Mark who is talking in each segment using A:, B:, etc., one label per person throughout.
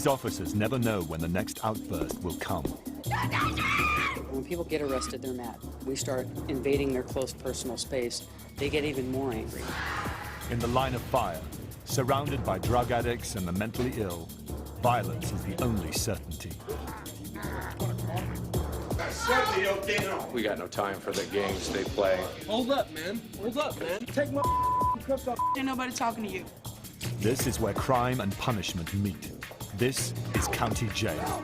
A: These officers never know when the next outburst will come.
B: When people get arrested, they're mad. We start invading their close personal space, they get even more angry.
A: In the line of fire, surrounded by drug addicts and the mentally ill, violence is the only certainty.
C: We got no time for the games they play.
D: Hold up, man. Hold up, man. Take my cuffs off. Ain't nobody talking to you.
A: This is where crime and punishment meet. This is County Jail.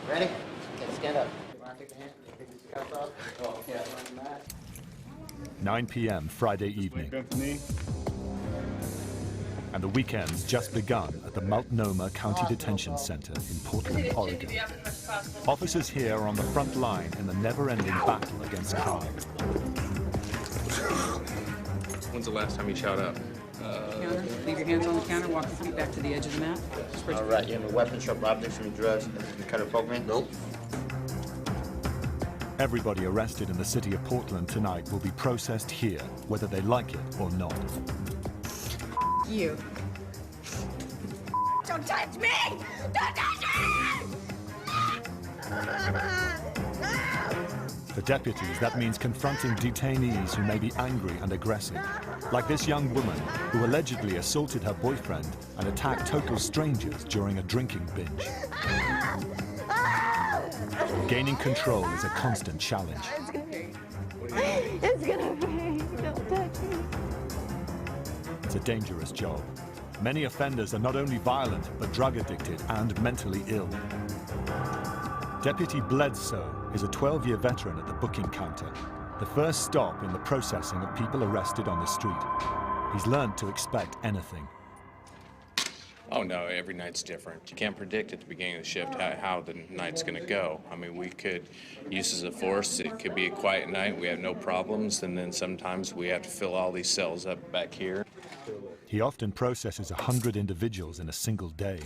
E: Ready? Okay, stand up. Take the hand, take these cuffs off. Oh, yeah.
A: 9 p.m. Friday evening. And the weekend's just begun at the Multnomah County Detention Center in Portland, Oregon. Officers here are on the front line in the never-ending battle against crime.
C: When's the last time you shot up?
B: Counter. Leave your hands on the counter, walk your feet back to the edge of the mat.
E: All right, you have a weapon, sharp objects, any drugs, any kind of program? Nope.
A: Everybody arrested in the city of Portland tonight will be processed here, whether they like it or not.
F: You. Don't touch me! Don't touch me!
A: For deputies, that means confronting detainees who may be angry and aggressive, like this young woman who allegedly assaulted her boyfriend and attacked total strangers during a drinking binge. Gaining control is a constant challenge.
F: It's gonna be. Don't touch me.
A: It's a dangerous job. Many offenders are not only violent, but drug addicted and mentally ill. Deputy Bledsoe is a 12-year veteran at the booking counter, the first stop in the processing of people arrested on the street. He's learned to expect anything.
C: Oh no, every night's different. You can't predict at the beginning of the shift how the night's going to go. I mean, we could use as a force. It could be a quiet night. We have no problems, and then sometimes we have to fill all these cells up back here.
A: He often processes 100 individuals in a single day.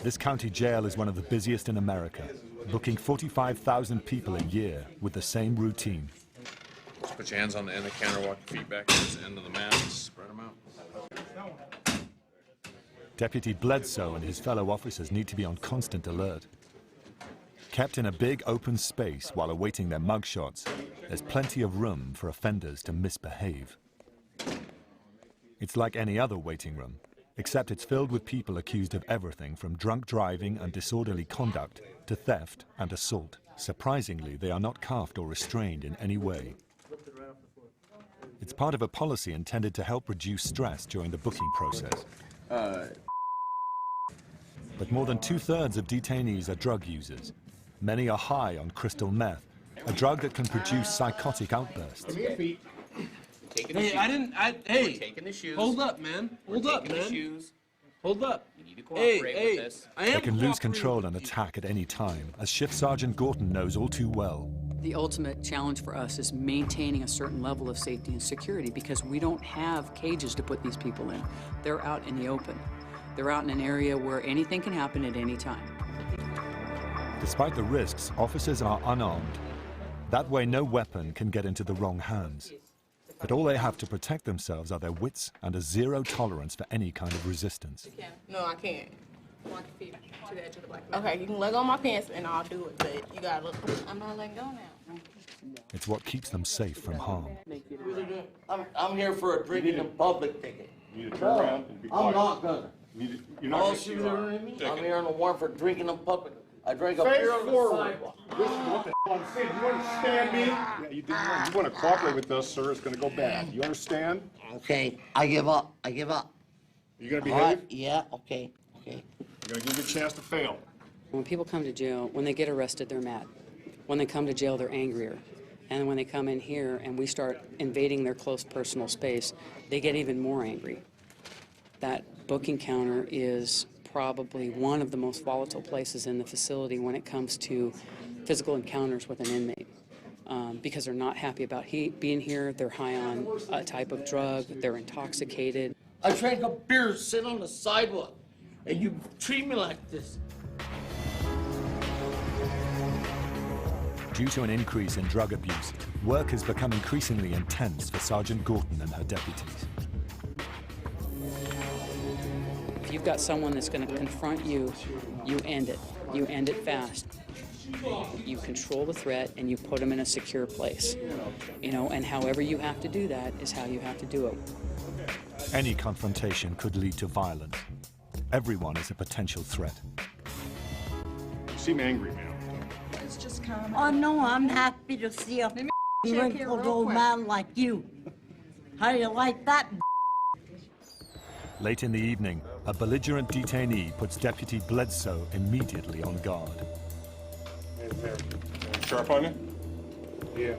A: This county jail is one of the busiest in America, booking 45,000 people a year with the same routine.
C: Just put your hands on the end of the counter, walk your feet back to the end of the mat, and spread them out.
A: Deputy Bledsoe and his fellow officers need to be on constant alert. Kept in a big open space while awaiting their mugshots, there's plenty of room for offenders to misbehave. It's like any other waiting room, except it's filled with people accused of everything from drunk driving and disorderly conduct to theft and assault. Surprisingly, they are not cuffed or restrained in any way. It's part of a policy intended to help reduce stress during the booking process. But more than 2/3 of detainees are drug users. Many are high on crystal meth, a drug that can produce psychotic outbursts.
D: Hey,
E: Taking the shoes.
D: hold up, man. Hold up, man.
E: Shoes.
D: Hold up.
E: You need to cooperate with this.
D: I am
A: They can lose
D: cooperating
A: control
D: with
A: and
D: you.
A: attack at any time, as Shift Sergeant Gorton knows all too well.
B: The ultimate challenge for us is maintaining a certain level of safety and security because we don't have cages to put these people in. They're out in the open. They're out in an area where anything can happen at any time.
A: Despite the risks, officers are unarmed. That way, no weapon can get into the wrong hands. But all they have to protect themselves are their wits and a zero tolerance for any kind of resistance.
G: No, I can't.
F: Walk your feet to the edge of the black mat.
G: Okay, you can let go of my pants and I'll do it, but you gotta look.
F: I'm not letting go now.
A: It's what keeps them safe from harm.
H: I'm here for a drinking in public ticket.
I: You need to turn around and be quiet.
H: I'm not gonna.
I: You're not
H: Oh,
I: gonna
H: see
I: shoot
H: what
I: her.
H: I mean? I'm here on a warrant for drinking in public. I drank a
I: Face
H: beer on the
I: forward.
H: sidewalk.
I: Listen, what the hell I'm saying? You understand me? Yeah, you do. You want to cooperate with us, sir? It's going to go bad. You understand?
H: Okay, I give up. I give up.
I: You going to
H: All
I: behave?
H: right, yeah, okay, okay.
I: You're going to give you a chance to fail.
B: When people come to jail, when they get arrested, they're mad. When they come to jail, they're angrier. And when they come in here and we start invading their close personal space, they get even more angry. That booking counter is probably one of the most volatile places in the facility when it comes to physical encounters with an inmate. Because they're not happy about being here, they're high on a type of drug, they're intoxicated.
H: I drank a beer, sit on the sidewalk, and you treat me like this.
A: Due to an increase in drug abuse, work has become increasingly intense for Sergeant Gorton and her deputies.
B: If you've got someone that's going to confront you, you end it. You end it fast. You control the threat and you put them in a secure place. You know, and however you have to do that is how you have to do it.
A: Any confrontation could lead to violence. Everyone is a potential threat.
I: You seem angry, ma'am.
F: Oh, no, I'm happy to see a wrinkled old man like you. How do you like that?
A: Late in the evening, a belligerent detainee puts Deputy Bledsoe immediately on guard.
J: Sharp on you?
I: Yeah.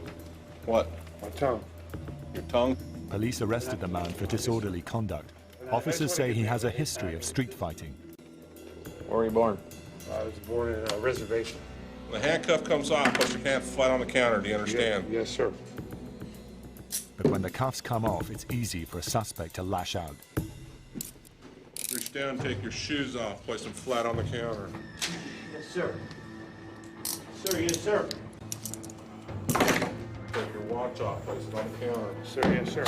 J: What?
I: My tongue.
J: Your tongue?
A: Police arrested the man for disorderly conduct. Officers say he has a history of street fighting.
J: Where were you born?
I: I was born in a reservation.
J: The handcuff comes off, put your hand flat on the counter. Do you understand?
I: Yes, sir.
A: But when the cuffs come off, it's easy for a suspect to lash out.
J: Reach down, take your shoes off, place them flat on the counter.
H: Yes, sir. Sir, yes, sir.
J: Take your watch off, place it on the counter.
I: Sir, yes, sir.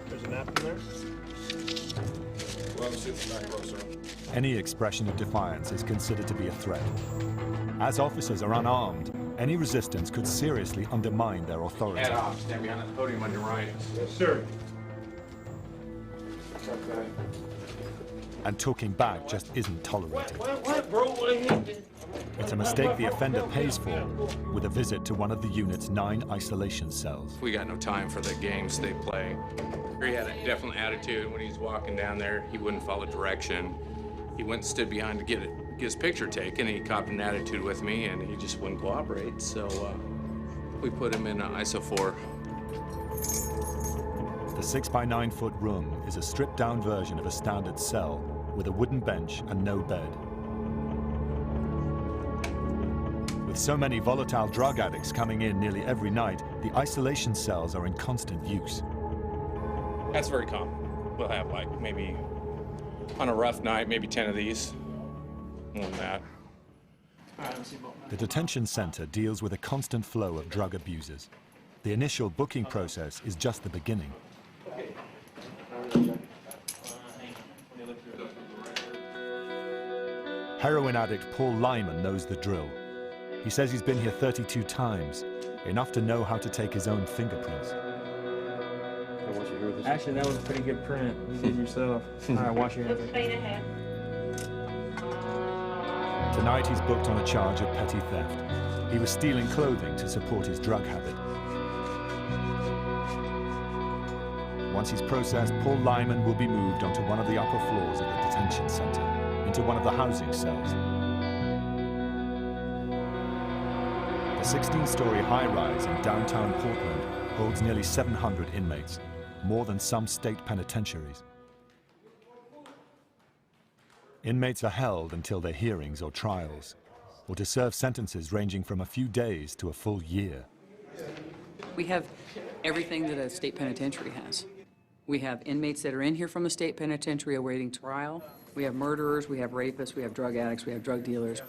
I: There's a napkin there?
J: Well, let's see the back row, sir.
A: Any expression of defiance is considered to be a threat. As officers are unarmed, any resistance could seriously undermine their authority.
C: Head off. Stand behind the podium on your right.
I: Yes, sir. Okay.
A: And talking back just isn't tolerated.
H: What, bro? What are you?
A: It's a mistake the offender pays for with a visit to one of the unit's 9 isolation cells.
C: We got no time for the games they play. He had a definite attitude when he's walking down there. He wouldn't follow direction. He went and stood behind to get his picture taken. He copped an attitude with me, and he just wouldn't cooperate. So we put him in ISO 4.
A: The 6 by 9 foot room is a stripped down version of a standard cell with a wooden bench and no bed. With so many volatile drug addicts coming in nearly every night, the isolation cells are in constant use.
C: That's very common. We'll have like maybe on a rough night, maybe 10 of these. More than that.
A: The detention center deals with a constant flow of drug abusers. The initial booking process is just the beginning. Heroin addict Paul Lyman knows the drill. He says he's been here 32 times, enough to know how to take his own fingerprints.
K: Actually, that was a pretty good print. You did yourself. All right, wash your hands.
A: Tonight he's booked on a charge of petty theft. He was stealing clothing to support his drug habit. Once he's processed, Paul Lyman will be moved onto one of the upper floors of the detention center, into one of the housing cells. The 16-story high-rise in downtown Portland holds nearly 700 inmates, more than some state penitentiaries. Inmates are held until their hearings or trials, or to serve sentences ranging from a few days to a full year.
B: We have everything that a state penitentiary has. We have inmates that are in here from a state penitentiary awaiting trial. We have murderers, we have rapists, we have drug addicts, we have drug dealers.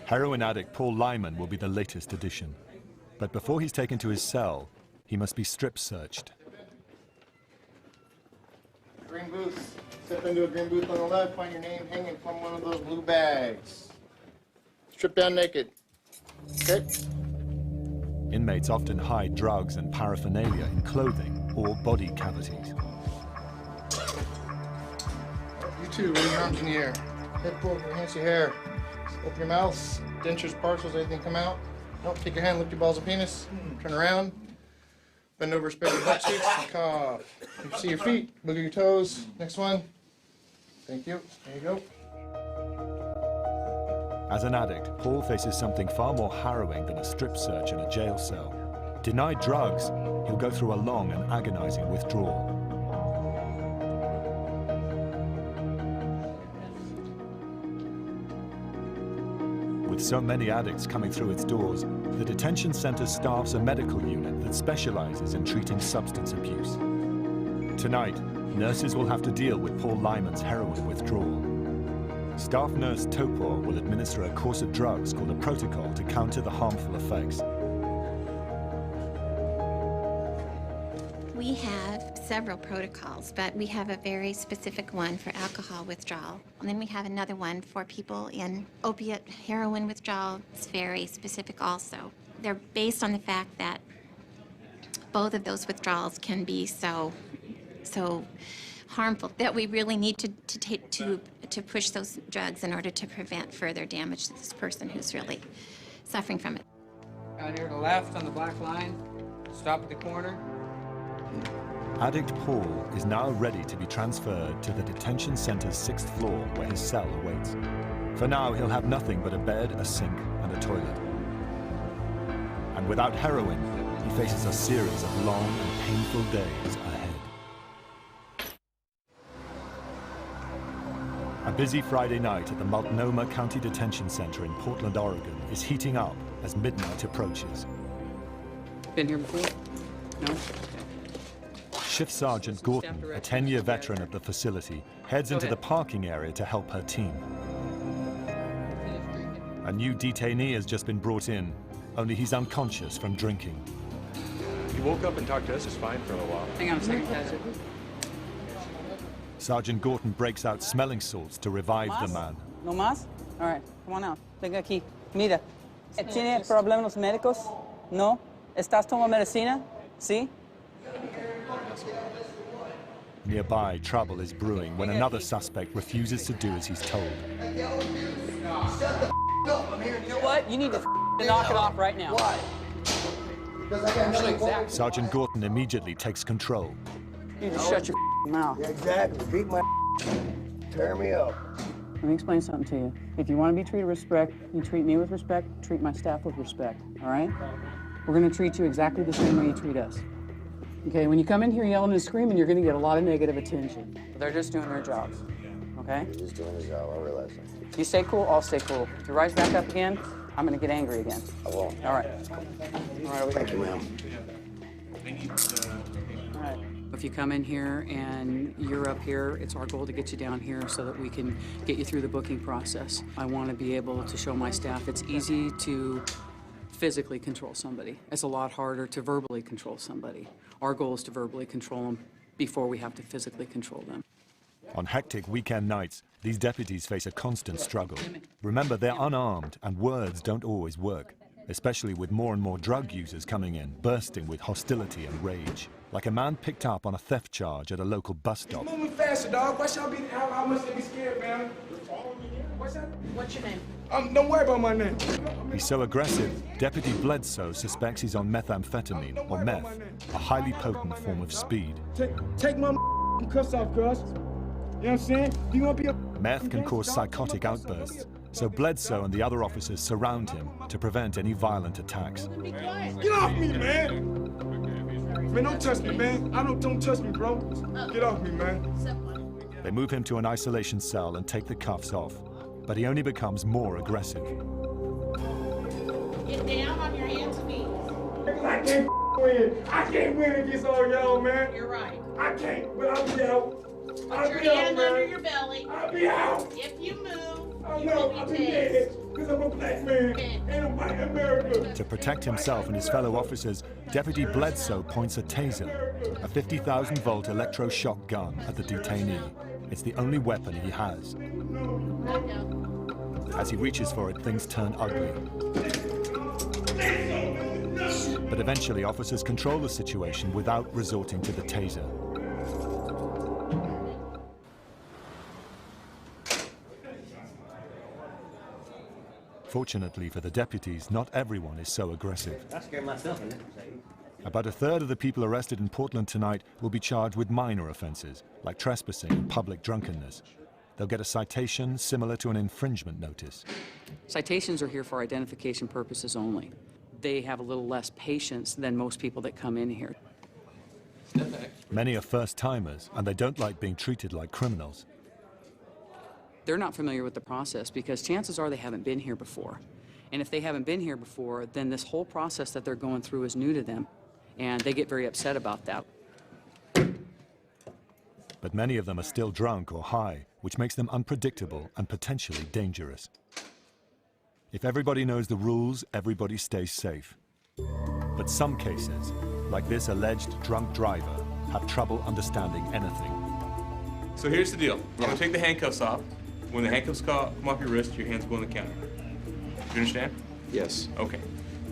A: Heroin addict Paul Lyman will be the latest addition. But before he's taken to his cell, he must be strip searched.
H: Green booth. Step into a green booth on the left, find your name hanging from one of those blue bags. Strip down naked. Okay?
A: Inmates often hide drugs and paraphernalia in clothing or body cavities.
H: You too, raise your arms in the air. Head forward, enhance your hair. Open your mouth, dentures, partials, anything come out. Nope, take your hand, lift your balls of penis, turn around. Bend over, spread your butt cheeks, and cough. You can see your feet, look at your toes. Next one. Thank you. There you go.
A: As an addict, Paul faces something far more harrowing than a strip search in a jail cell. Denied drugs, he'll go through a long and agonizing withdrawal. With so many addicts coming through its doors, the detention center staffs a medical unit that specializes in treating substance abuse. Tonight, nurses will have to deal with Paul Lyman's heroin withdrawal. Staff nurse Topor will administer a course of drugs called a protocol to counter the harmful effects.
L: We have several protocols, but we have a very specific one for alcohol withdrawal. And then we have another one for people in opiate heroin withdrawal. It's very specific also. They're based on the fact that both of those withdrawals can be so harmful that we really need to push those drugs in order to prevent further damage to this person who's really suffering from it.
M: Out here to the left on the black line, stop at the corner.
A: Addict Paul is now ready to be transferred to the detention center's 6th floor where his cell awaits. For now, he'll have nothing but a bed, a sink, and a toilet. And without heroin, he faces a series of long and painful days ahead. A busy Friday night at the Multnomah County Detention Center in Portland, Oregon is heating up as midnight approaches.
B: Been here before? No?
A: Shift Sergeant Gorton, a 10-year veteran of the facility, heads into the parking area to help her team. A new detainee has just been brought in, only he's unconscious from drinking.
K: He woke up and talked to us just fine for a while.
B: Hang on a second, guys.
A: Sergeant Gorton breaks out smelling salts to revive the man.
D: No más? All right, come on out. Venga aquí. Mira, ¿tiene problemas médicos? No. ¿Estás tomando medicina? Sí.
A: Nearby, trouble is brewing when another suspect refuses to do as he's told.
D: You know what? You need to knock it off right now. Why?
A: Sergeant Gorton immediately takes control.
D: You just shut your mouth.
N: Yeah, exactly. Beat my tear me up.
D: Let me explain something to you. If you want to be treated with respect, you treat me with respect, treat my staff with respect, all right? We're going to treat you exactly the same way you treat us. Okay, when you come in here yelling and screaming, you're going to get a lot of negative attention. They're just doing their jobs, okay?
N: He's doing his job, I realize that.
D: You stay cool, I'll stay cool. If you rise back up again, I'm going to get angry again.
N: I won't.
D: All right. All right,
N: thank you, ma'am.
D: All right.
B: If you come in here and you're up here, it's our goal to get you down here so that we can get you through the booking process. I want to be able to show my staff it's easy to physically control somebody. It's a lot harder to verbally control somebody. Our goal is to verbally control them before we have to physically control them.
A: On hectic weekend nights, these deputies face a constant struggle. Remember, they're unarmed and words don't always work, especially with more and more drug users coming in, bursting with hostility and rage. Like a man picked up on a theft charge at a local bus stop.
O: Move me faster, dog. Why y'all be, how much they be scared, man?
G: What's your name?
O: Don't worry about my name.
A: He's so aggressive, Deputy Bledsoe suspects he's on methamphetamine, or meth, a highly potent form of speed.
O: Take my cuffs off, cuz. You know what I'm saying? Do you want to be a...
A: Meth can cause psychotic outbursts, so Bledsoe and the other officers surround him to prevent any violent attacks.
O: Get off me, man! Man, don't touch me, man. Don't touch me, bro. Get off me, man.
A: They move him to an isolation cell and take the cuffs off, but he only becomes more aggressive.
G: Get down on your hands and knees.
O: I can't win. I can't win against all y'all, man.
G: You're right.
O: I can't, but I'll be out.
G: Put your hand under your belly.
O: I'll be out.
G: If you move,
O: I
G: you
O: know,
G: will
O: I'll
G: be
O: be
G: tased.
O: dead, because I'm a black man and I'm white America.
A: To protect himself and his fellow officers, Deputy Bledsoe points a taser, a 50,000-volt electroshock gun, at the detainee. It's the only weapon he has. As he reaches for it, things turn ugly. But eventually, officers control the situation without resorting to the taser. Fortunately for the deputies, not everyone is so aggressive.
E: I scared myself.
A: About a third of the people arrested in Portland tonight will be charged with minor offenses, like trespassing and public drunkenness. They'll get a citation similar to an infringement notice.
B: Citations are here for identification purposes only. They have a little less patience than most people that come in here.
A: Many are first-timers, and they don't like being treated like criminals.
B: They're not familiar with the process because chances are they haven't been here before. And if they haven't been here before, then this whole process that they're going through is new to them, and they get very upset about that.
A: But many of them are still drunk or high, which makes them unpredictable and potentially dangerous. If everybody knows the rules, everybody stays safe. But some cases, like this alleged drunk driver, have trouble understanding anything.
K: So here's the deal. I'm gonna take the handcuffs off. When the handcuffs come off your wrist, your hands go on the counter. You understand?
M: Yes.
K: Okay.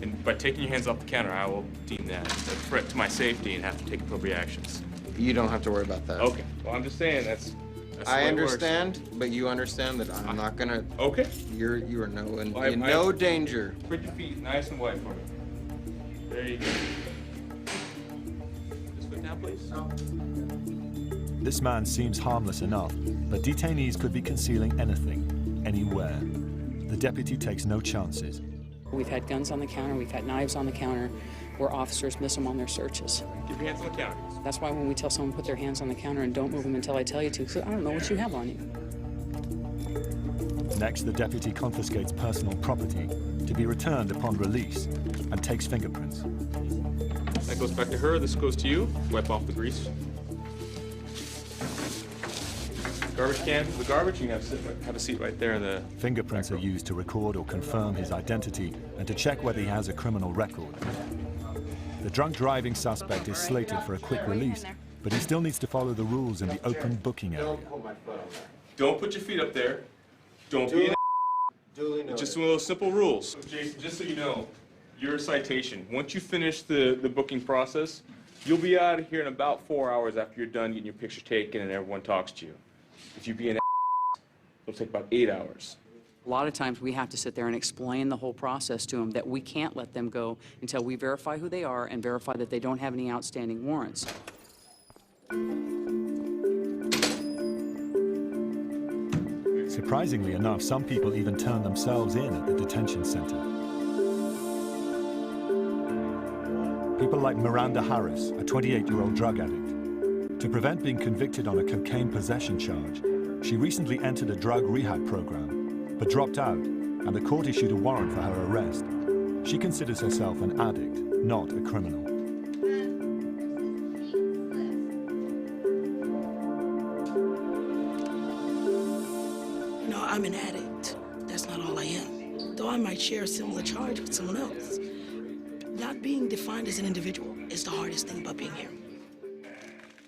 K: And by taking your hands off the counter, I will deem that a threat to my safety and have to take appropriate actions.
M: You don't have to worry about that.
K: Okay. Well, I'm just saying that's the
M: I
K: way it
M: understand, but you understand that I'm not gonna.
K: Okay.
M: You are in no danger.
K: Put your feet nice and wide for me. There you go. Just foot down, please.
A: This man seems harmless enough, but detainees could be concealing anything, anywhere. The deputy takes no chances.
B: We've had guns on the counter, we've had knives on the counter, where officers miss them on their searches.
K: Keep your hands on the counter.
B: That's why when we tell someone to put their hands on the counter and don't move them until I tell you to, because I don't know what you have on you.
A: Next, the deputy confiscates personal property to be returned upon release and takes fingerprints.
K: That goes back to her, this goes to you. Wipe off the grease. Garbage can for the garbage, you can have a seat right there in the...
A: Fingerprints are used to record or confirm his identity and to check whether he has a criminal record. The drunk driving suspect is slated for a quick release, but he still needs to follow the rules in the open booking area.
K: Don't put your feet up there. Don't be an Just one of those simple rules. Jason, just so you know, your citation, once you finish the booking process, you'll be out of here in about 4 hours after you're done getting your picture taken and everyone talks to you. If you be an it'll take about 8 hours.
B: A lot of times we have to sit there and explain the whole process to them, that we can't let them go until we verify who they are and verify that they don't have any outstanding warrants.
A: Surprisingly enough, some people even turn themselves in at the detention center. People like Miranda Harris, a 28-year-old drug addict. To prevent being convicted on a cocaine possession charge, she recently entered a drug rehab program, but dropped out, and the court issued a warrant for her arrest. She considers herself an addict, not a criminal.
P: No, I'm an addict. That's not all I am. Though I might share a similar charge with someone else. Not being defined as an individual is the hardest thing about being here.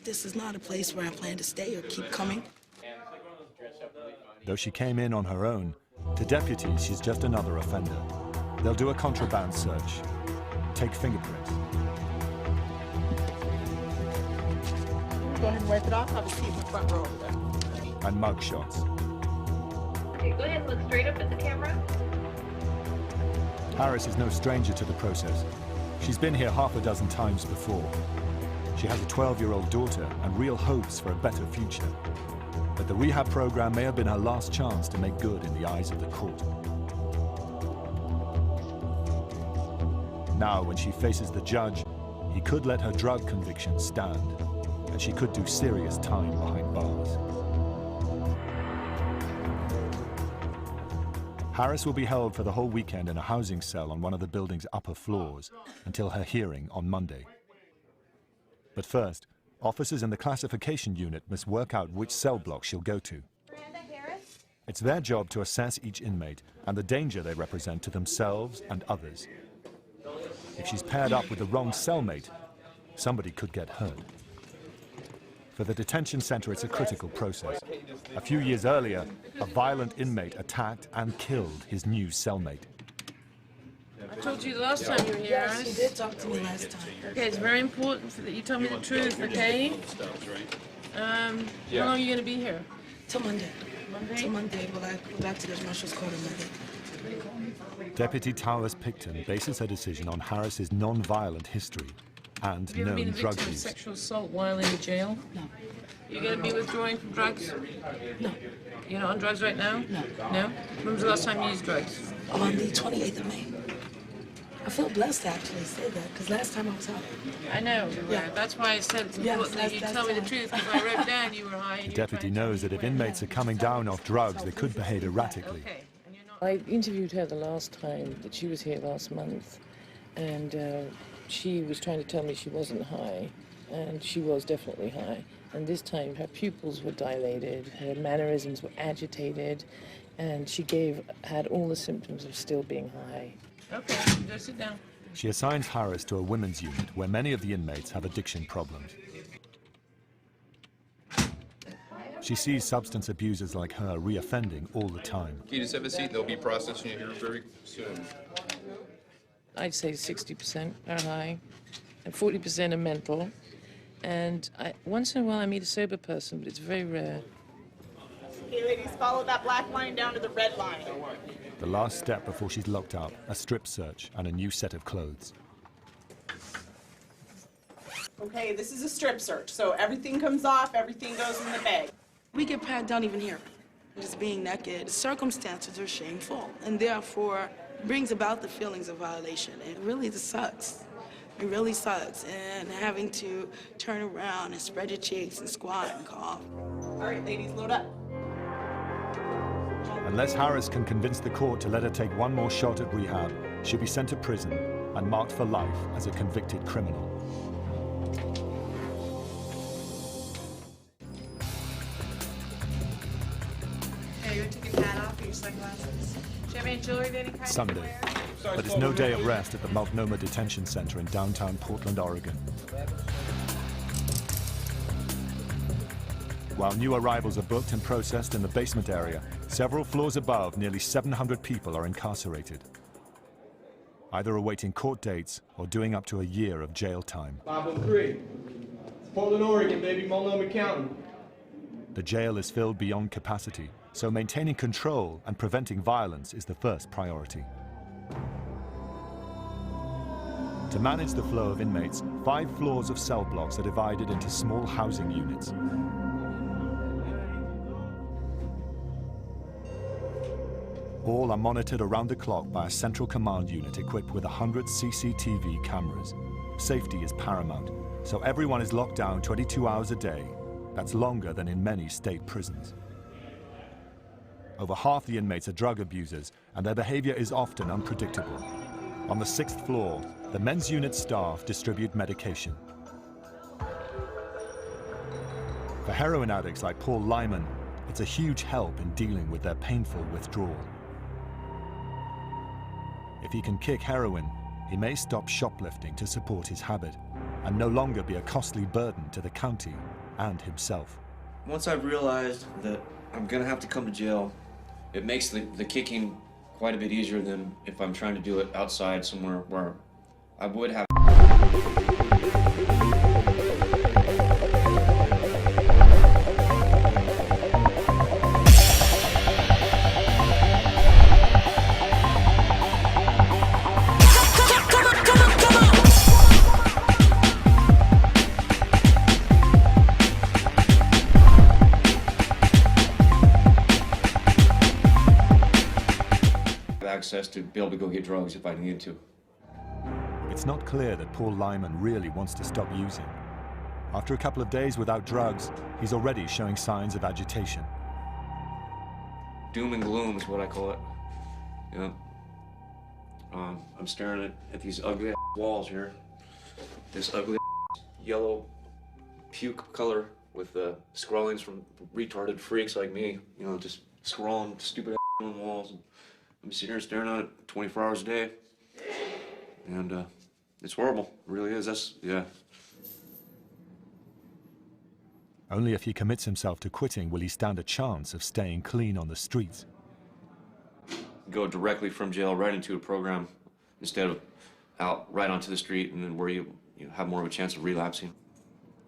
P: This is not a place where I plan to stay or keep coming.
A: Though she came in on her own, to deputies she's just another offender. They'll do a contraband search, take fingerprints.
G: Go ahead and wipe it off. Have a seat in the front row over there.
A: And mug shots.
Q: Okay, go ahead and look straight up at the camera.
A: Harris is no stranger to the process. She's been here half a dozen times before. She has a 12-year-old daughter and real hopes for a better future. But the rehab program may have been her last chance to make good in the eyes of the court. Now, when she faces the judge, he could let her drug conviction stand, and she could do serious time behind bars. Harris will be held for the whole weekend in a housing cell on one of the building's upper floors until her hearing on Monday. But first, officers in the classification unit must work out which cell block she'll go to. It's their job to assess each inmate and the danger they represent to themselves and others. If she's paired up with the wrong cellmate, somebody could get hurt. For the detention center, it's a critical process. A few years earlier, a violent inmate attacked and killed his new cellmate.
R: I told you the last time you were here,
P: Yes, you did talk to me last time.
R: Okay, it's very important that you tell me the truth, okay? How long are you going to be here?
P: Till Monday.
R: Monday?
P: Till Monday. Well, I go back to the marshal's court on Monday.
A: Deputy Towers Picton bases her decision on Harris's non-violent history and
R: Have you ever
A: known
R: been a
A: drug
R: victim of
A: use.
R: sexual assault while in jail?
P: No.
R: You going to be withdrawing from drugs?
P: No.
R: You're not on drugs right now?
P: No.
R: No? When was the last time you used drugs?
P: On the 28th of May. I feel blessed to actually say that, because last time I was high.
R: I know you were.
P: Yeah.
R: That's why I said it's
P: Yes,
R: important that you
P: that's
R: tell me the
P: right.
R: truth, because I wrote down you were high.
A: The deputy knows that if inmates are coming down off drugs, they could behave erratically.
R: I interviewed her the last time that she was here last month, and she was trying to tell me she wasn't high,
S: and she was definitely high. And this time her pupils were dilated, her mannerisms were agitated, and she had all the symptoms of still being high.
R: Okay, just sit down.
A: She assigns Harris to a women's unit where many of the inmates have addiction problems. She sees substance abusers like her reoffending all the time.
T: Can you just have a seat? They'll be processing you here very soon.
S: I'd say 60% are high, and 40% are mental. And once in a while I meet a sober person, but it's very rare.
G: Okay, ladies, follow that black line down to the red line.
A: The last step before she's locked up, a strip search and a new set of clothes.
G: Okay, this is a strip search, so everything comes off, everything goes in the bag.
P: We get pat down even here. Just being naked, circumstances are shameful, and therefore brings about the feelings of violation. It really sucks. It really sucks. And having to turn around and spread your cheeks and squat and cough.
G: All right, ladies, load up.
A: Unless Harris can convince the court to let her take one more shot at rehab, she'll be sent to prison and marked for life as a convicted criminal.
R: Okay, you take your hat off or your sunglasses. Do you have any jewelry of any kind?
A: Sunday, but it's no day of rest at the Multnomah Detention Center in downtown Portland, Oregon. While new arrivals are booked and processed in the basement area, several floors above, nearly 700 people are incarcerated, either awaiting court dates or doing up to a year of jail time.
U: 503. Portland, Oregon, baby, Multnomah County.
A: The jail is filled beyond capacity, so maintaining control and preventing violence is the first priority. To manage the flow of inmates, 5 floors of cell blocks are divided into small housing units. All are monitored around the clock by a central command unit equipped with 100 CCTV cameras. Safety is paramount, so everyone is locked down 22 hours a day. That's longer than in many state prisons. Over half the inmates are drug abusers, and their behavior is often unpredictable. On the 6th floor, the men's unit staff distribute medication. For heroin addicts like Paul Lyman, it's a huge help in dealing with their painful withdrawal. If he can kick heroin, he may stop shoplifting to support his habit and no longer be a costly burden to the county and himself.
V: Once I've realized that I'm gonna have to come to jail, it makes the kicking quite a bit easier than if I'm trying to do it outside somewhere where I would have. Access to be able to go get drugs if I needed to.
A: It's not clear that Paul Lyman really wants to stop using. After a couple of days without drugs, he's already showing signs of agitation.
V: Doom and gloom is what I call it. You know, I'm staring at these ugly walls here. This ugly yellow puke color with scrawlings from retarded freaks like me. You know, just scrawling stupid on walls. I'm sitting here staring at it 24 hours a day, and it's horrible. It really is. Yeah.
A: Only if he commits himself to quitting will he stand a chance of staying clean on the streets.
V: Go directly from jail right into a program instead of out right onto the street, and then where you have more of a chance of relapsing.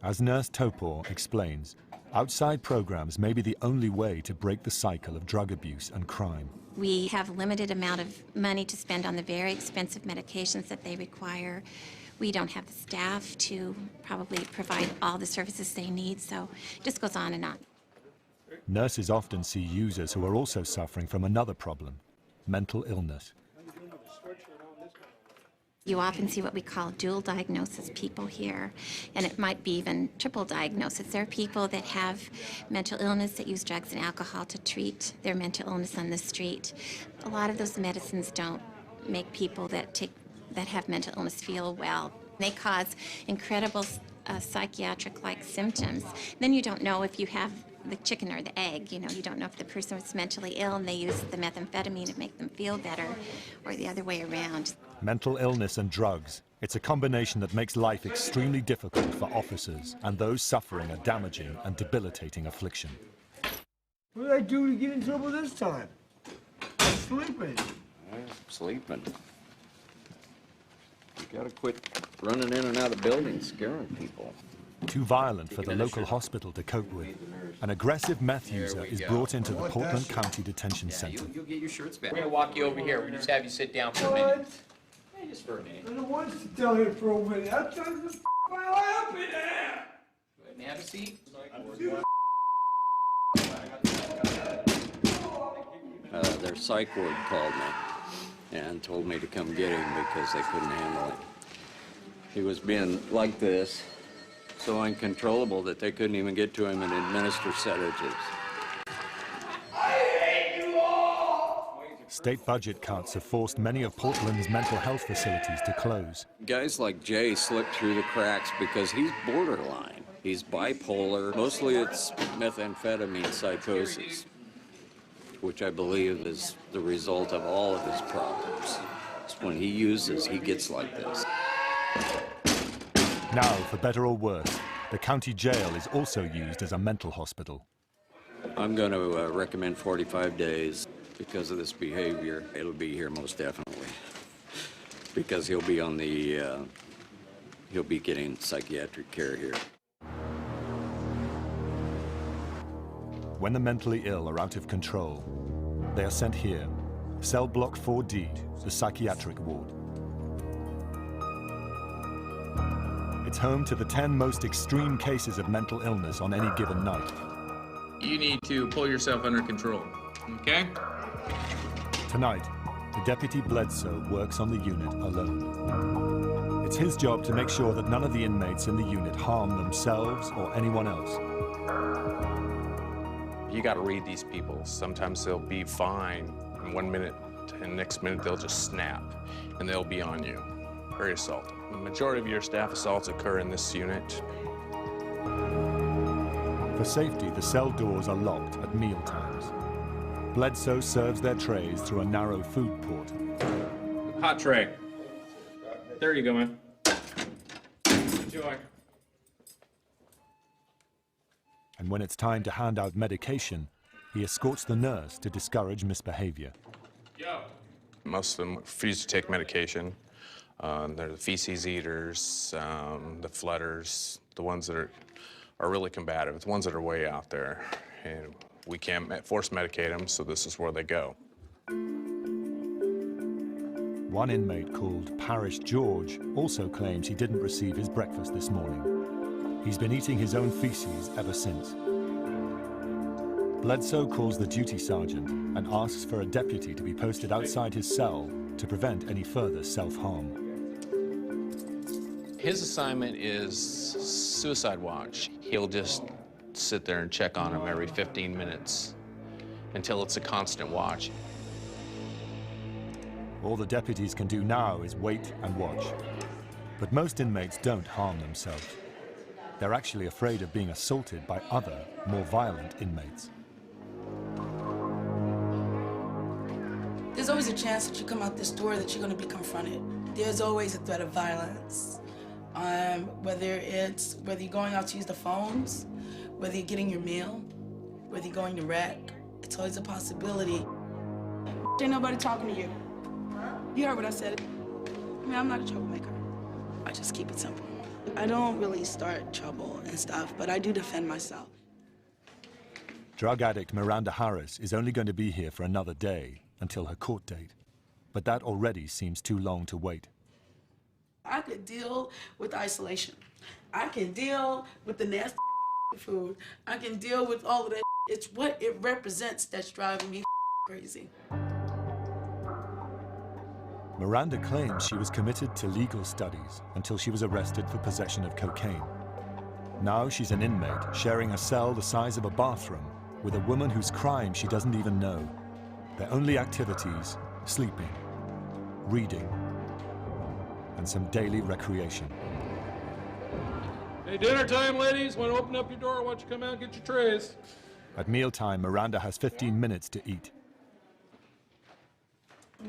A: As Nurse Topor explains, outside programs may be the only way to break the cycle of drug abuse and crime.
L: We have limited amount of money to spend on the very expensive medications that they require. We don't have the staff to probably provide all the services they need, so it just goes on and on.
A: Nurses often see users who are also suffering from another problem, mental illness.
L: You often see what we call dual diagnosis people here, and it might be even triple diagnosis. There are people that have mental illness that use drugs and alcohol to treat their mental illness on the street. A lot of those medicines don't make people that have mental illness feel well. They cause incredible psychiatric-like symptoms, then you don't know if you have the chicken or the egg. You know, you don't know if the person was mentally ill and they use the methamphetamine to make them feel better, or the other way around.
A: Mental illness and drugs. It's a combination that makes life extremely difficult for officers and those suffering a damaging and debilitating affliction.
F: What did I do to get in trouble this time? I'm sleeping.
V: Sleeping. You gotta quit running in and out of buildings, scaring people.
A: Too violent for the local hospital to cope with. An aggressive meth user is brought into the Portland County Detention Center.
E: You'll get your shirts back.
J: We're gonna walk you over here. We'll just have you sit down for a minute. Hey, just for a minute.
F: I don't want to sit down here for a minute. I'm trying to my way up in there.
J: Go ahead and have a seat.
V: Their psych ward called me and told me to come get him because they couldn't handle him. He was being like this, so uncontrollable that they couldn't even get to him and administer sedatives.
A: State budget cuts have forced many of Portland's mental health facilities to close.
V: Guys like Jay slip through the cracks because he's borderline. He's bipolar. Mostly it's methamphetamine psychosis, which I believe is the result of all of his problems. It's when he uses, he gets like this.
A: Now, for better or worse, the county jail is also used as a mental hospital.
V: I'm going to recommend 45 days because of this behavior. It'll be here most definitely because he'll be on the, he'll be getting psychiatric care here.
A: When the mentally ill are out of control, they are sent here, cell block 4D, the psychiatric ward. It's home to the 10 most extreme cases of mental illness on any given night.
J: You need to pull yourself under control, okay?
A: Tonight, the Deputy Bledsoe works on the unit alone. It's his job to make sure that none of the inmates in the unit harm themselves or anyone else.
C: You got to read these people. Sometimes they'll be fine in 1 minute, and next minute they'll just snap, and they'll be on you. Very assaulting. The majority of your staff assaults occur in this unit.
A: For safety, the cell doors are locked at meal times. Bledsoe serves their trays through a narrow food port.
J: Hot tray. There you go, man. Enjoy.
A: And when it's time to hand out medication, he escorts the nurse to discourage misbehavior.
C: Most of them refuse to take medication. They're the feces eaters, the flutters, the ones that are really combative, the ones that are way out there. And we can't force medicate them, so this is where they go.
A: One inmate called Parish George also claims he didn't receive his breakfast this morning. He's been eating his own feces ever since. Bledsoe calls the duty sergeant and asks for a deputy to be posted outside his cell to prevent any further self-harm.
C: His assignment is suicide watch. He'll just sit there and check on him every 15 minutes until it's a constant watch.
A: All the deputies can do now is wait and watch. But most inmates don't harm themselves. They're actually afraid of being assaulted by other, more violent inmates.
P: There's always a chance that you come out this door that you're going to be confronted. There's always a threat of violence. Whether you're going out to use the phones, whether you're getting your meal, whether you're going to rec, it's always a possibility. Ain't nobody talking to you. You heard what I said. I mean, I'm not a troublemaker. I just keep it simple. I don't really start trouble and stuff, but I do defend myself.
A: Drug addict Miranda Harris is only going to be here for another day until her court date. But that already seems too long to wait.
P: I could deal with isolation. I can deal with the nasty food. I can deal with all of that. It's what it represents that's driving me crazy.
A: Miranda claims she was committed to legal studies until she was arrested for possession of cocaine. Now she's an inmate sharing a cell the size of a bathroom with a woman whose crime she doesn't even know. Their only activities, sleeping, reading, and some daily recreation.
H: Hey, dinner time, ladies. Want to open up your door? Why don't you come out and get your trays?
A: At mealtime, Miranda has 15 minutes to eat.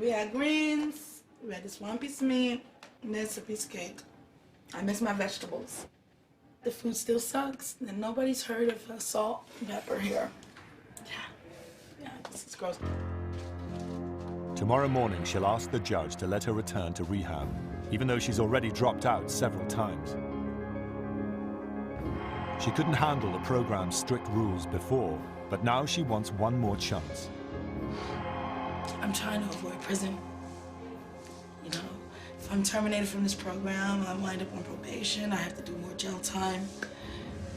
P: We had greens, we had this one piece of meat, and this a piece of cake. I miss my vegetables. The food still sucks, and nobody's heard of salt and pepper here. Yeah, this is gross.
A: Tomorrow morning, she'll ask the judge to let her return to rehab, even though she's already dropped out several times. She couldn't handle the program's strict rules before, but now she wants one more chance.
P: I'm trying to avoid prison. You know, if I'm terminated from this program, I wind up on probation, I have to do more jail time.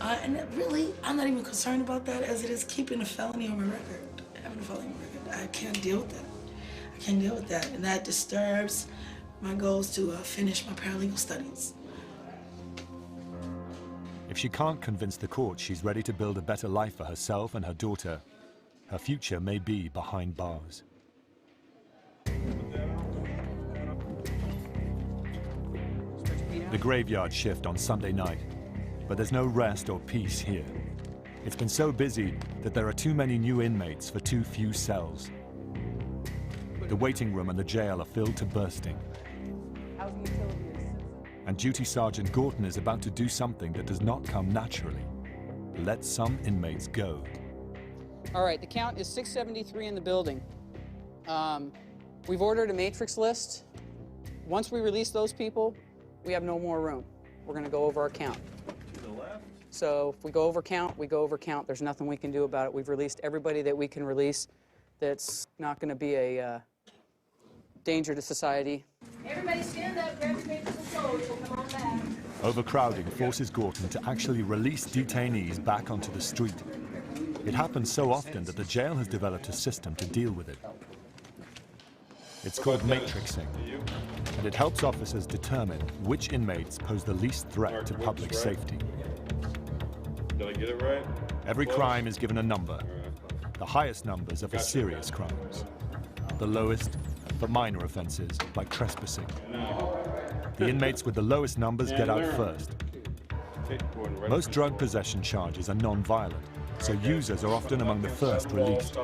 P: And really, I'm not even concerned about that as it is keeping a felony on my record. Having a felony on my record, I can't deal with that. I can't deal with that, and that disturbs my goals to finish my paralegal studies.
A: If she can't convince the court she's ready to build a better life for herself and her daughter, her future may be behind bars. The graveyard shift on Sunday night, but there's no rest or peace here. It's been so busy that there are too many new inmates for too few cells. The waiting room and the jail are filled to bursting. And Duty Sergeant Gorton is about to do something that does not come naturally. Let some inmates go.
B: All right, the count is 673 in the building. We've ordered a matrix list. Once we release those people, we have no more room. We're going to go over our count.
K: To the left?
B: So if we go over count, we go over count. There's nothing we can do about it. We've released everybody that we can release that's not going to be a danger to society.
Q: Everybody stand up, grab your papers and clothes, we'll come on back.
A: Overcrowding forces Gorton to actually release detainees back onto the street. It happens so often that the jail has developed a system to deal with it. It's called matrixing, and it helps officers determine which inmates pose the least threat to public safety.
K: Did I get it right?
A: Every crime is given a number. The highest numbers are for serious crimes. The lowest for minor offenses like trespassing. The inmates with the lowest numbers get out first. Most drug possession charges are non-violent, so users are often among the first released.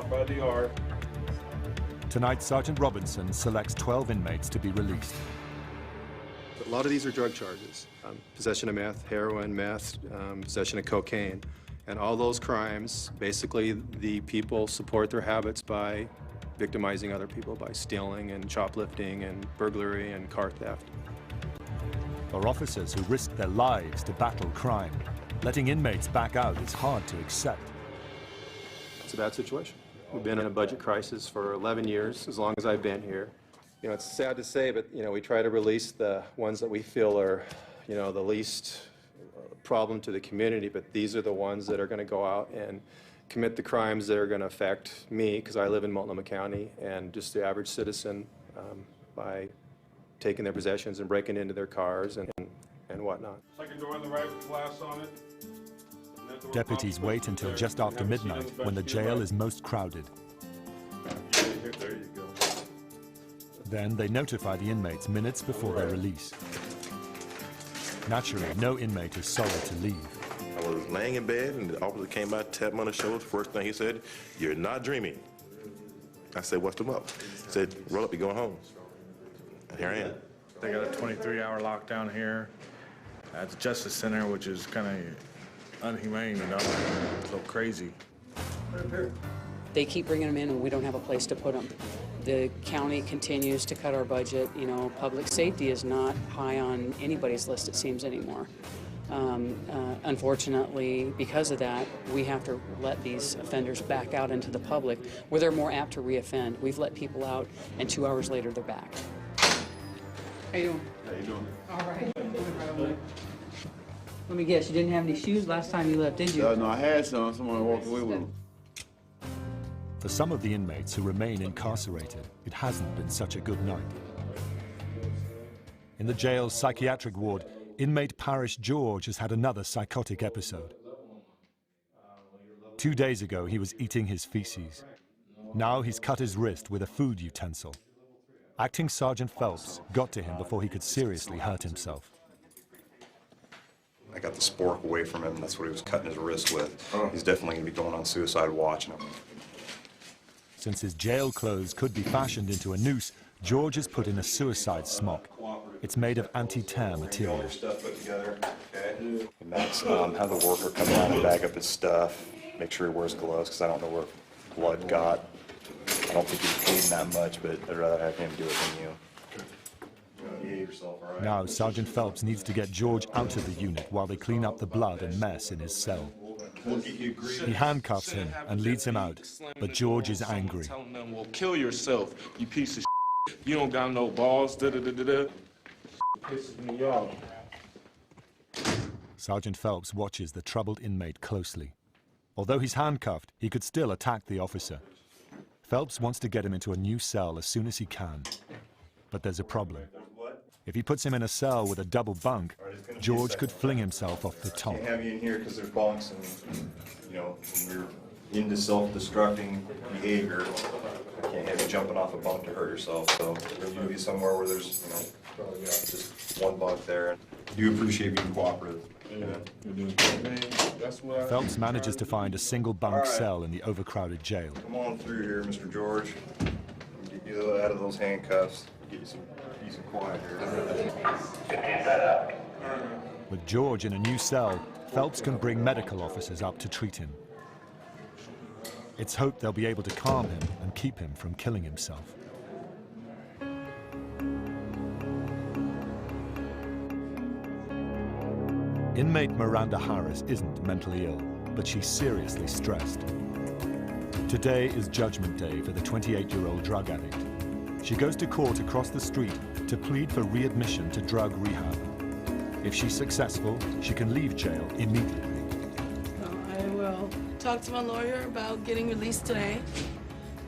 A: Tonight, Sergeant Robinson selects 12 inmates to be released.
I: A lot of these are drug charges. Possession of meth, heroin, meth, possession of cocaine. And all those crimes, basically the people support their habits by victimizing other people by stealing and shoplifting and burglary and car theft.
A: For officers who risk their lives to battle crime, letting inmates back out is hard to accept.
I: It's a bad situation. We've been in a budget crisis for 11 years, as long as I've been here. You know, it's sad to say, but, you know, we try to release the ones that we feel are, you know, the least problem to the community, but these are the ones that are going to go out and commit the crimes that are going to affect me, because I live in Multnomah County, and just the average citizen by taking their possessions and breaking into their cars and whatnot.
K: Second door on the right with glass on it.
A: Deputies wait until just after midnight when the jail is most crowded.
K: There you go.
A: Then they notify the inmates minutes before their release. Naturally, no inmate is sorry to leave.
W: I was laying in bed and the officer came by, tapped me on the shoulder. First thing he said, "You're not dreaming." I said, "What's them up?" He said, "Roll up, you're going home." And here I am.
X: They got a 23-hour lockdown here at the Justice Center, which is kind of unhumane, you know, so crazy.
B: They keep bringing them in and we don't have a place to put them. The county continues to cut our budget. You know, public safety is not high on anybody's list, it seems, anymore. Unfortunately, because of that, we have to let these offenders back out into the public where they're more apt to reoffend. We've let people out and 2 hours later they're back. How you doing?
K: How you doing?
B: All right. Let me guess, you didn't have any shoes last time you left, did you?
O: No, I had some. Someone walked away with them.
A: For some of the inmates who remain incarcerated, it hasn't been such a good night. In the jail's psychiatric ward, inmate Parish George has had another psychotic episode. 2 days ago, he was eating his feces. Now he's cut his wrist with a food utensil. Acting Sergeant Phelps got to him before he could seriously hurt himself.
D: I got the spork away from him. That's what he was cutting his wrist with. He's definitely going to be going on suicide watch.
A: Since his jail clothes could be fashioned into a noose, George has put in a suicide smock. It's made of anti-tear material.
D: Stuff put together, okay? And that's have the worker come around and bag up his stuff. Make sure he wears gloves, because I don't know where blood got. I don't think he's paid that much, but I'd rather have him do it than you. Behave yourself, all right?
A: Now, Sergeant Phelps needs to get George out of the unit while they clean up the blood and mess in his cell. He handcuffs him and leads him out, but George is angry.
K: Telling them, well, kill yourself, you piece of shit. You don't got no balls, da-da-da-da-da. Pisses me off.
A: Sergeant Phelps watches the troubled inmate closely. Although he's handcuffed, he could still attack the officer. Phelps wants to get him into a new cell as soon as he can. But there's a problem. If he puts him in a cell with a double bunk, George could fling himself off the top.
D: I can't have you in here because there's bunks and, you know, when you're into self-destructing behavior, I can't have you jumping off a bunk to hurt yourself. So we're going to be somewhere where there's, you know, just one bunk there. I do appreciate being cooperative.
A: Phelps manages to find a single bunk cell in the overcrowded jail.
D: Come on through here, Mr. George. Get you out of those handcuffs. Get you some peace and quiet here.
A: With George in a new cell, Phelps can bring medical officers up to treat him. It's hoped they'll be able to calm him and keep him from killing himself. Inmate Miranda Harris isn't mentally ill, but she's seriously stressed. Today is Judgment Day for the 28-year-old drug addict. She goes to court across the street to plead for readmission to drug rehab. If she's successful, she can leave jail immediately.
P: I will talk to my lawyer about getting released today,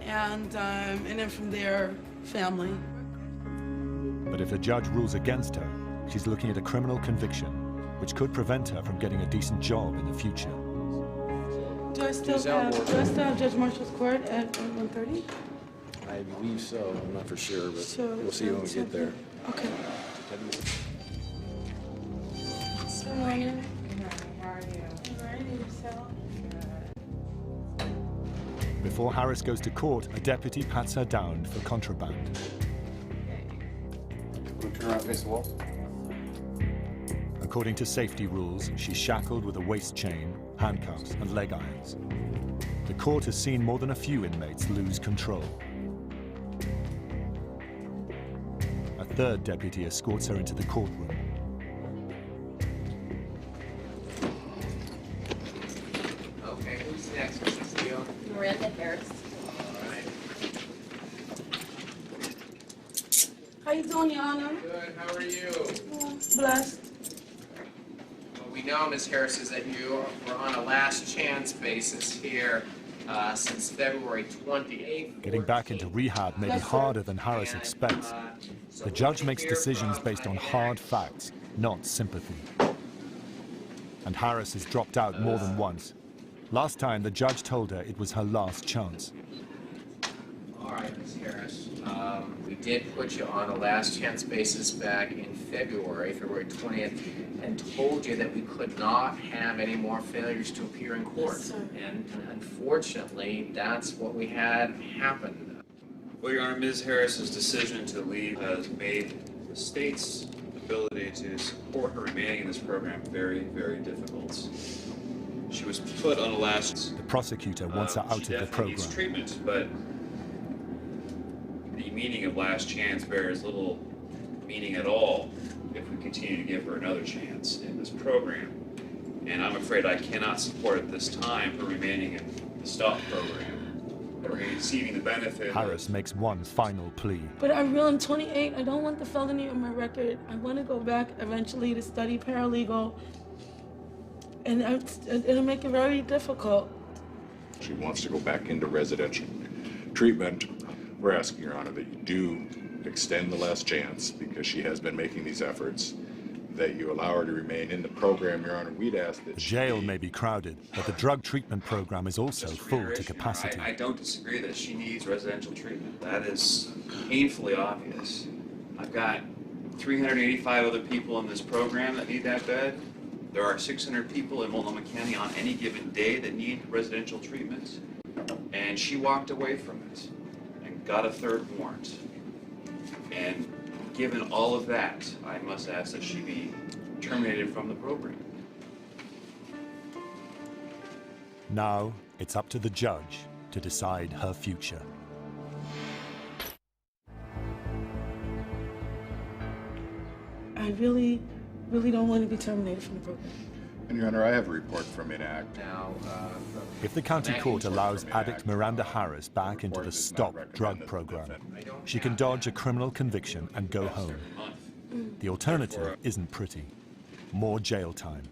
P: and then from there, family.
A: But if a judge rules against her, she's looking at a criminal conviction, which could prevent her from getting a decent job in the future.
P: Do I still have Judge Marshall's court at 1:30?
M: I believe so. I'm not for sure, but
P: So-
M: we'll see when we get there.
P: Okay. So, morning.
R: How are you?
A: Before Harris goes to court, a deputy pats her down for contraband.
D: Turn around, face the wall.
A: According to safety rules, she's shackled with a waist chain, handcuffs, and leg irons. The court has seen more than a few inmates lose control. A third deputy escorts her into the courtroom.
J: Okay, who's next, Mrs. Leo?
Q: Miranda Harris.
P: How you doing, Your Honor?
J: Good, how are you?
P: Blessed.
J: What we know, Ms. Harris, is that you were on a last chance basis here since February 28th.
A: Getting back into rehab may be harder than Harris expects. The judge makes decisions based on hard facts, not sympathy. And Harris has dropped out more than once. Last time, the judge told her it was her last chance.
J: All right, Ms. Harris. We did put you on a last chance basis back in February 20th, and told you that we could not have any more failures to appear in court.
P: Yes, sir.
J: And unfortunately, that's what we had happen.
V: Well, Your Honor, Ms. Harris's decision to leave has made the state's ability to support her remaining in this program very, very difficult. She was put on a last...
A: The prosecutor wants her out of the program.
V: Needs treatment, but the meaning of last chance bears little meaning at all if we continue to give her another chance in this program. And I'm afraid I cannot support at this time her remaining in the STOP program or receiving the benefit.
A: Harris makes one final plea.
P: But I'm real, I'm 28. I don't want the felony on my record. I want to go back eventually to study paralegal. And it'll make it very difficult.
N: She wants to go back into residential treatment. We're asking, Your Honor, that you do extend the last chance because she has been making these efforts, that you allow her to remain in the program, Your Honor. We'd ask that
A: The jail may be crowded, but the drug treatment program is also full to capacity.
V: I don't disagree that she needs residential treatment. That is painfully obvious. I've got 385 other people in this program that need that bed.
G: There are 600 people in Multnomah County on any given day that need residential treatment, and she walked away from it and got a third warrant. And given all of that, I must ask that she be terminated from the program.
A: Now, it's up to the judge to decide her future.
P: I really don't want to be terminated from the program.
N: And Your Honor, I have a report from INACT.
J: Now,
A: If the county court allows addict Miranda Harris back into the STOP drug program, she can dodge a criminal conviction and go home. The alternative isn't pretty. More jail time.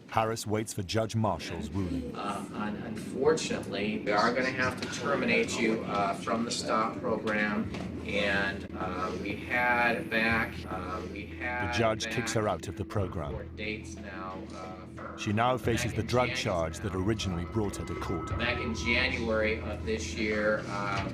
A: Harris waits for Judge Marshall's ruling.
J: Unfortunately, we are going to have to terminate you from the STOP program, and we had back.
A: The judge kicks her out of the program.
J: Dates now.
A: She now faces the drug charge that originally brought her to court.
J: Back in January of this year,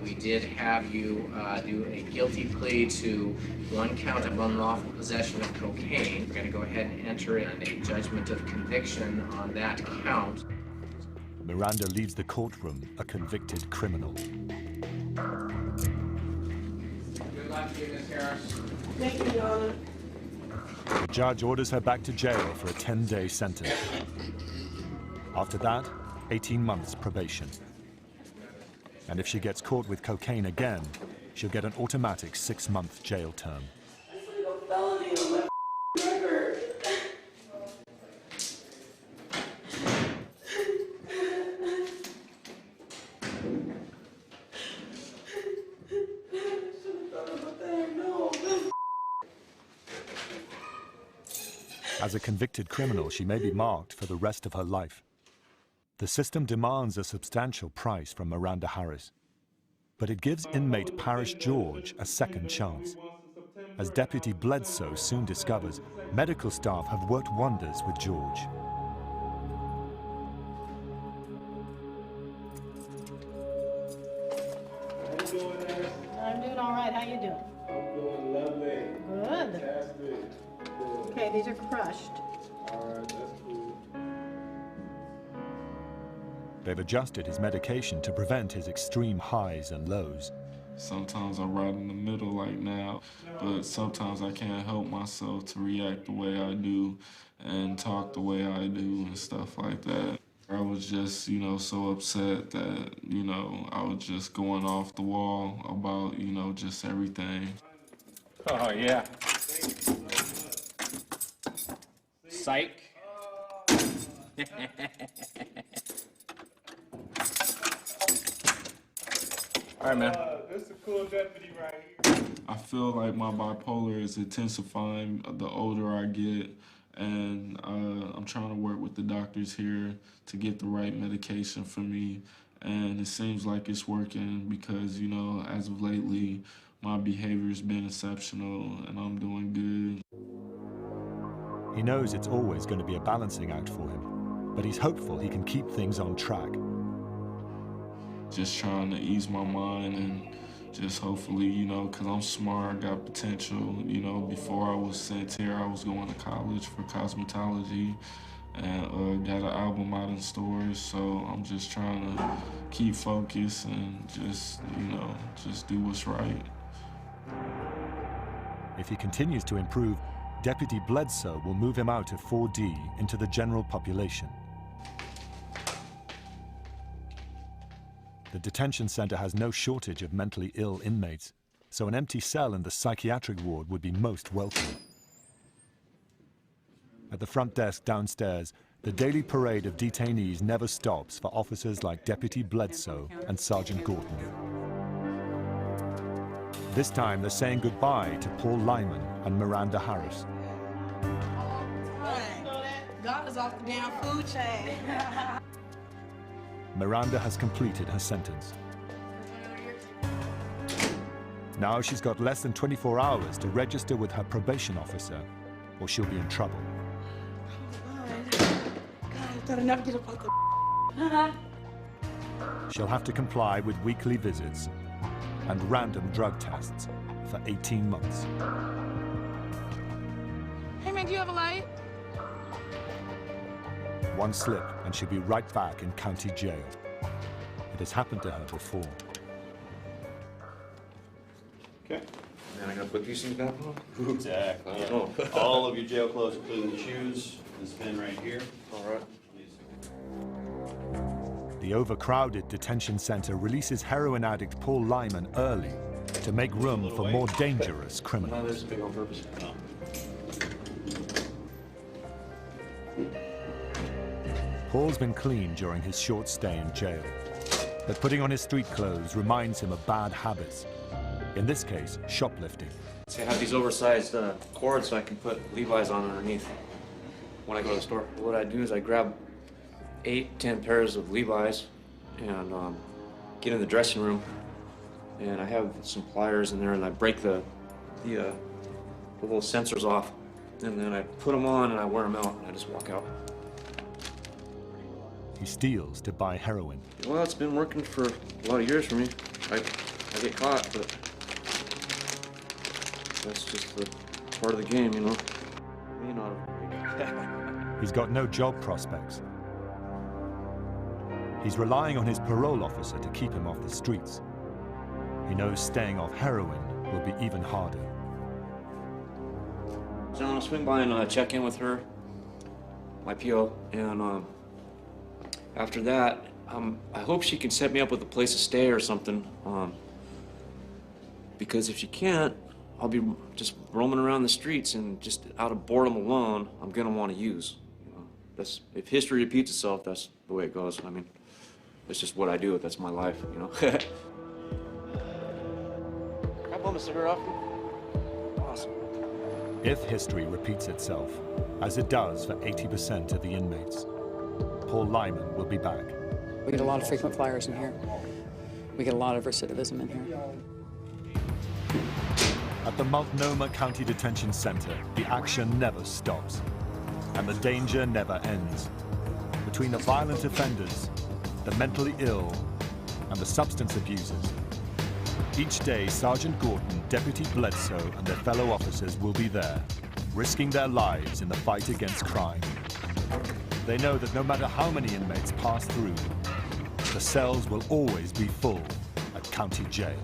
J: we did have you do a guilty plea to 1 count of unlawful possession of cocaine. We're going to go ahead and enter in a judgment of conviction on that count.
A: Miranda leaves the courtroom a convicted criminal.
J: Good luck to you, Ms. Harris.
P: Thank you, Your Honor.
A: The judge orders her back to jail for a 10-day sentence. After that, 18 months probation. And if she gets caught with cocaine again, she'll get an automatic 6-month jail term. As a convicted criminal, she may be marked for the rest of her life. The system demands a substantial price from Miranda Harris, but it gives inmate Parish George a second chance. As Deputy Bledsoe soon discovers, medical staff have worked wonders with George.
S: I'm doing all right. How you doing?
O: I'm doing lovely.
S: Good.
O: Fantastic.
S: Okay, these are crushed.
O: All right, that's cool.
A: They've adjusted his medication to prevent his extreme highs and lows.
H: Sometimes I'm right in the middle like now, but sometimes I can't help myself to react the way I do and talk the way I do and stuff like that. I was just, so upset that, I was just going off the wall about, just everything.
J: Oh, yeah. Psych. All right, man.
O: This is a cool deputy right here.
H: I feel like my bipolar is intensifying the older I get, and I'm trying to work with the doctors here to get the right medication for me, and it seems like it's working because, as of lately, my behavior's been exceptional, and I'm doing good.
A: He knows it's always going to be a balancing act for him, but he's hopeful he can keep things on track.
H: Just trying to ease my mind and just hopefully, because I'm smart, got potential. Before I was sent here, I was going to college for cosmetology and got an album out in stores. So I'm just trying to keep focused and just do what's right.
A: If he continues to improve, Deputy Bledsoe will move him out of 4D into the general population. The detention center has no shortage of mentally ill inmates, so an empty cell in the psychiatric ward would be most welcome. At the front desk downstairs, the daily parade of detainees never stops for officers like Deputy Bledsoe and Sergeant Gorton. This time, they're saying goodbye to Paul Lyman and Miranda Harris.
P: God is off the damn food chain.
A: Miranda has completed her sentence. Now she's got less than 24 hours to register with her probation officer, or she'll be in trouble.
P: God, I thought I'd never get up out the
A: She'll have to comply with weekly visits and random drug tests for 18 months.
P: Hey man, do you have a light?
A: One slip and she'll be right back in county jail. It has happened to her before.
V: Okay. And I gotta put these things back on?
E: Exactly.
V: I don't know.
E: All of your jail clothes, including the shoes, this bin right here.
V: All right.
A: The overcrowded detention center releases heroin addict Paul Lyman early to make room for more dangerous
V: No,
A: criminals.
V: this is big on purpose.
E: No.
A: Paul's been clean during his short stay in jail, but putting on his street clothes reminds him of bad habits. In this case, shoplifting.
V: See, I have these oversized cords so I can put Levi's on underneath when I go to the store. What I do is I grab 8-10 pairs of Levi's and get in the dressing room, and I have some pliers in there, and I break the little sensors off, and then I put them on and I wear them out, and I just walk out.
A: He steals to buy heroin.
V: Well, it's been working for a lot of years for me. I get caught, but that's just the part of the game, you know. You know.
A: He's got no job prospects. He's relying on his parole officer to keep him off the streets. He knows staying off heroin will be even harder.
V: So I'll swing by and check in with her, my PO, and after that, I hope she can set me up with a place to stay or something. Because if she can't, I'll be just roaming around the streets, and just out of boredom alone, I'm gonna want to use. You know, that's, if history repeats itself, that's the way it goes. I mean, it's just what I do. That's my life, you know. Can I bum a cigarette off? Awesome.
A: If history repeats itself, as it does for 80% of the inmates, Paul Lyman will be back.
B: We get a lot of frequent flyers in here. We get a lot of recidivism in here.
A: At the Multnomah County Detention Center, the action never stops, and the danger never ends. Between the violent offenders, the mentally ill, and the substance abusers, each day Sergeant Gorton, Deputy Bledsoe, and their fellow officers will be there, risking their lives in the fight against crime. They know that no matter how many inmates pass through, the cells will always be full at county jail.